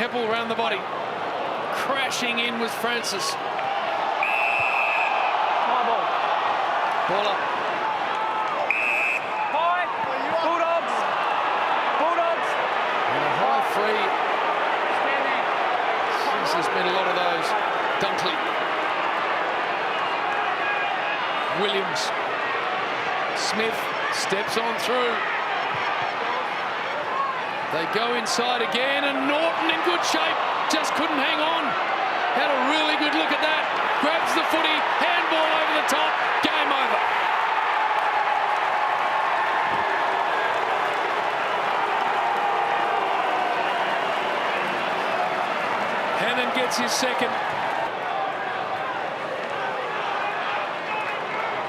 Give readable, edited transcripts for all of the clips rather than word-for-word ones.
Heppel round the body. Crashing in was Francis. Ball up. High. Bulldogs. Bulldogs. And a high free. Standing. Jeez, there's been a lot of those. Dunkley. Williams. Smith steps on through. They go inside again, and Norton in good shape. Just couldn't hang on. Had a really good look at that. Grabs the footy. Handball over the top. Game over. Hannan gets his second.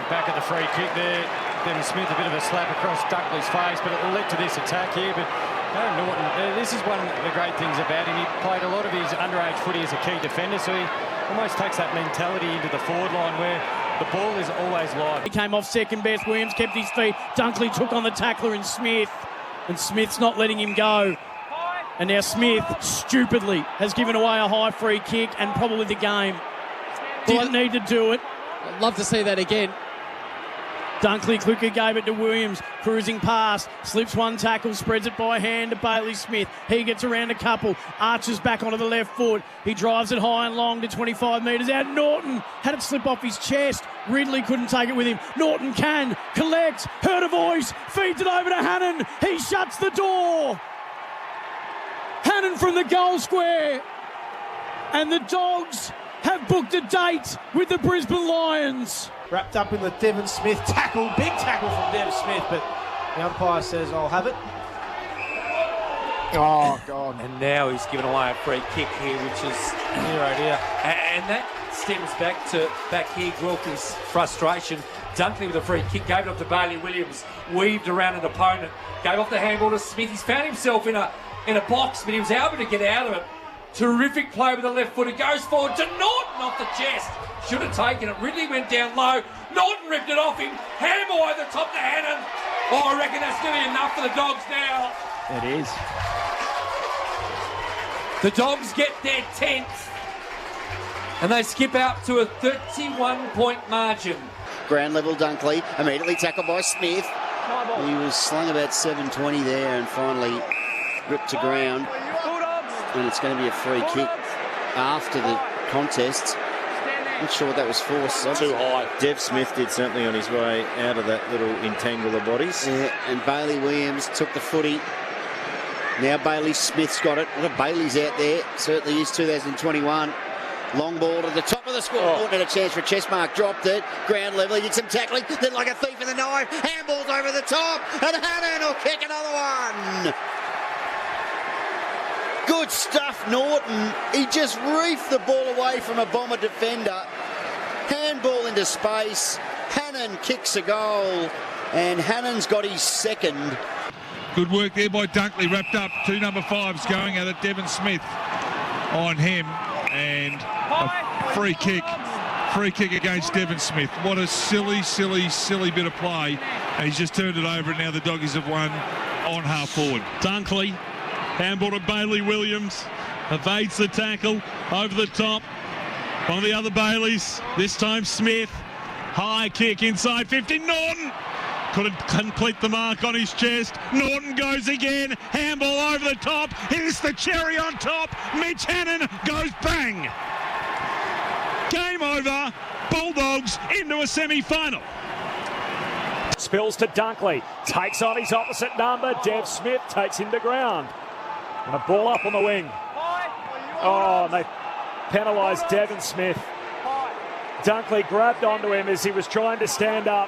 Back at the free kick there. Devon Smith, a bit of a slap across Dunkley's face, but it led to this attack here. But Norton, this is one of the great things about him. He played a lot of his underage footy as a key defender, so he almost takes that mentality into the forward line where the ball is always live. He came off second best. Williams kept his feet. Dunkley took on the tackler in Smith, and Smith's not letting him go. And now Smith, stupidly, has given away a high free kick and probably the game. Didn't need to do it. I'd love to see that again. Dunkley quicker gave it to Williams, cruising past, slips one tackle, spreads it by hand to Bailey Smith. He gets around a couple, arches back onto the left foot. He drives it high and long to 25 metres out. Norton had it slip off his chest. Ridley couldn't take it with him. Norton can, collects, heard a voice, feeds it over to Hannan. He shuts the door. Hannan from the goal square. And the Dogs have booked a date with the Brisbane Lions. Wrapped up in the Devon Smith tackle, big tackle from Devon Smith, but the umpire says, I'll have it. Oh, God. And now he's given away a free kick here, which is... Oh dear. And that stems back to here, Gwelker's frustration. Dunkley with a free kick, gave it up to Bailey Williams, weaved around an opponent, gave off the handball to Smith. He's found himself in a box, but he was able to get out of it. Terrific play with the left foot. It goes forward to Norton off the chest. Should have taken it. Ridley went down low. Norton ripped it off him. Handball over the top to Hannan. Oh, I reckon that's going to be enough for the Dogs now. It is. The Dogs get their 10th. And they skip out to a 31-point margin. Ground level Dunkley, immediately tackled by Smith. He was slung about 720 there and finally ripped to ground. And it's going to be a free kick after the contest. Not sure what that was for. Too high. Dev Smith did certainly on his way out of that little entangle of bodies. Yeah, and Bailey Williams took the footy. Now Bailey Smith's got it. Look at Bailey's out there. Certainly is 2021. Long ball to the top of the scoreboard. Norton had a chance for a chest mark. Dropped it. Ground level. He did some tackling. Then like a thief in the night. Handballs over the top. And Hannan will kick another one. Good stuff, Norton. He just reefed the ball away from a Bomber defender. Handball into space. Hannan kicks a goal. And Hannan's got his second. Good work there by Dunkley. Wrapped up. 2 number 5s going at it. Devon Smith on him. And a free kick. Free kick against Devon Smith. What a silly, silly, silly bit of play. And he's just turned it over and now the Doggies have won on half forward. Dunkley. Handball to Bailey Williams, evades the tackle, over the top, one of the other Baileys, this time Smith, high kick inside 50, Norton, couldn't complete the mark on his chest, Norton goes again, handball over the top, here's the cherry on top, Mitch Hannan goes bang! Game over, Bulldogs into a semi-final. Spills to Dunkley, takes on his opposite number, Dev Smith takes him to ground. And a ball up on the wing. Oh, and they penalised Devon Smith. Dunkley grabbed onto him as he was trying to stand up,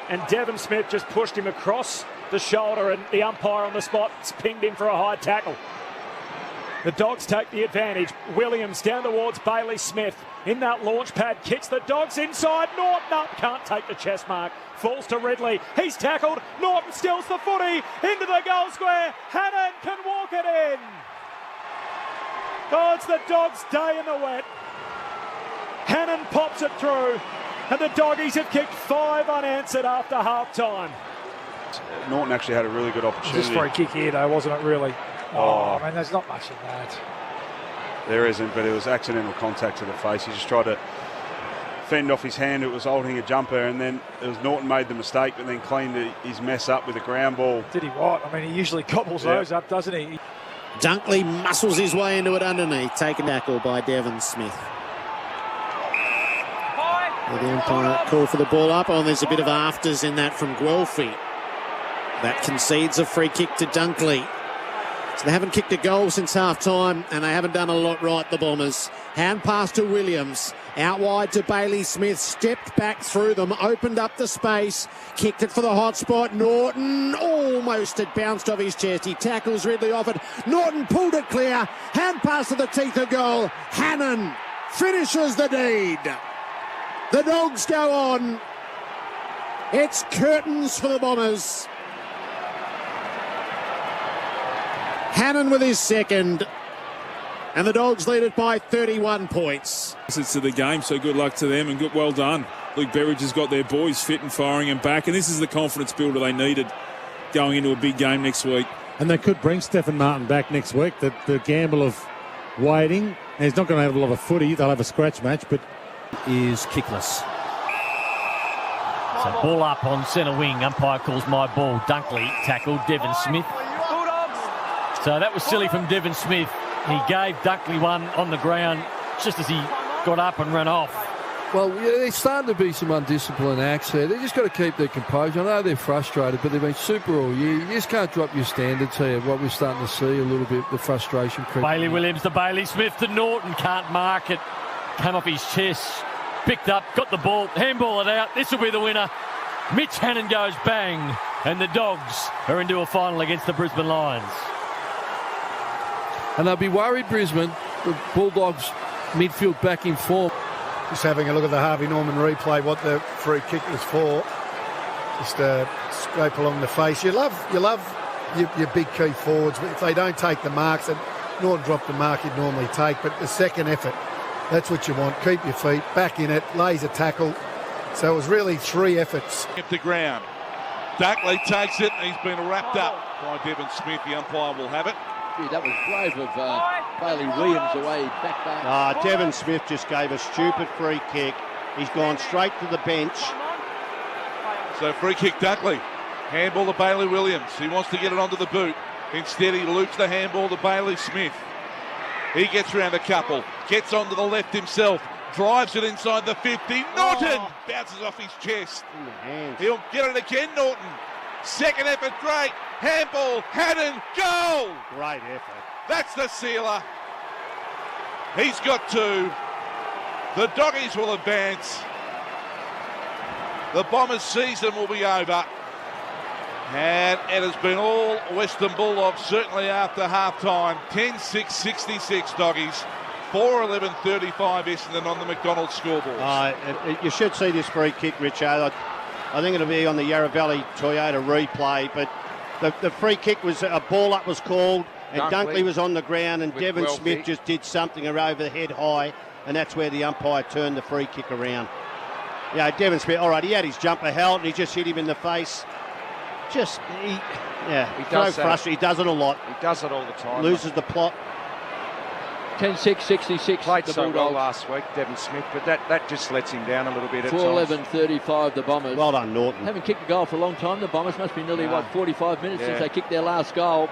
and Devon Smith just pushed him across the shoulder, and the umpire on the spot pinged him for a high tackle. The Dogs take the advantage. Williams down towards Bailey Smith. In that launch pad, kicks the Dogs inside. Norton up, can't take the chest mark. Falls to Ridley. He's tackled. Norton steals the footy into the goal square. Hannan can walk it in. Oh, it's the Dogs' day in the wet. Hannan pops it through, and the Doggies have kicked 5 unanswered after half-time. Norton actually had a really good opportunity. Just for a kick here, though, wasn't it, really? Oh, I mean, there's not much in that. There isn't, but it was accidental contact to the face. He just tried to fend off his hand. It was holding a jumper, and then it was Norton made the mistake, but then cleaned his mess up with a ground ball. Did he what? I mean, he usually gobbles those up, doesn't he? Dunkley muscles his way into it underneath. Taken tackle by Devon Smith. The umpire called for the ball up. Oh, and there's a bit of afters in that from Guelphy. That concedes a free kick to Dunkley. So they haven't kicked a goal since half-time, and they haven't done a lot right, the Bombers. Hand pass to Williams. Out wide to Bailey Smith. Stepped back through them. Opened up the space. Kicked it for the hot spot. Norton almost had bounced off his chest. He tackles Ridley off it. Norton pulled it clear. Hand pass to the teeth of goal. Hannan finishes the deed. The Dogs go on. It's curtains for the Bombers. Hannan with his second, and the Dogs lead it by 31 points. It's to the game, so good luck to them and good, well done. Luke Berridge has got their boys fit and firing and back, and this is the confidence builder they needed going into a big game next week. And they could bring Stephen Martin back next week. The gamble of waiting, and he's not going to have a lot of footy. They'll have a scratch match, but is kickless. So ball up on centre wing. Umpire calls my ball. Dunkley tackled Devon Smith. So that was silly from Devon Smith. He gave Dunkley one on the ground just as he got up and ran off. Well, yeah, there's starting to be some undisciplined acts there. They just got to keep their composure. I know they're frustrated, but they've been super all year. You just can't drop your standards here. What we're starting to see a little bit, the frustration creep. Bailey Williams to Bailey Smith to Norton. Can't mark it. Came off his chest. Picked up, got the ball, handball it out. This will be the winner. Mitch Hannan goes bang, and the Dogs are into a final against the Brisbane Lions. And they'll be worried, Brisbane, the Bulldogs midfield back in form. Just having a look at the Harvey Norman replay, what the free kick was for. Just a scrape along the face. You love your big key forwards, but if they don't take the marks, and Norton dropped the mark he'd normally take, but the second effort, that's what you want. Keep your feet back in it, lays a tackle. So it was really three efforts. Up the ground. Dunkley takes it, and he's been wrapped up by Devon Smith. The umpire will have it. That was brave of Bailey Williams away back. Devon Smith just gave a stupid free kick. He's gone straight to the bench. So free kick Dunkley. Handball to Bailey Williams. He wants to get it onto the boot. Instead he loops the handball to Bailey Smith. He gets around a couple. Gets onto the left himself. Drives it inside the 50. Norton bounces off his chest. He'll get it again, Norton. Second effort, great. Handball, Hannan, goal! Great effort. That's the sealer. He's got two. The Doggies will advance. The Bombers' season will be over. And it has been all Western Bulldogs, certainly after half-time. 10-6-66 Doggies. 4-11-35 Essendon on the McDonald's scoreboard. You should see this free kick, Richo. I think it'll be on the Yarra Valley Toyota replay, but the free kick was a ball up was called, and Dunkley was on the ground, and Devon Smith just did something over the head high, and that's where the umpire turned the free kick around. Yeah, Devon Smith, all right, he had his jumper held, and he just hit him in the face. He does frustrated. He does it a lot. He does it all the time. Loses the plot. 10-6-66. Played so well last week, Devon Smith, but that just lets him down a little bit at times. 4-11-35 the Bombers. Well done, Norton. Haven't kicked a goal for a long time. The Bombers must be nearly, 45 minutes since they kicked their last goal.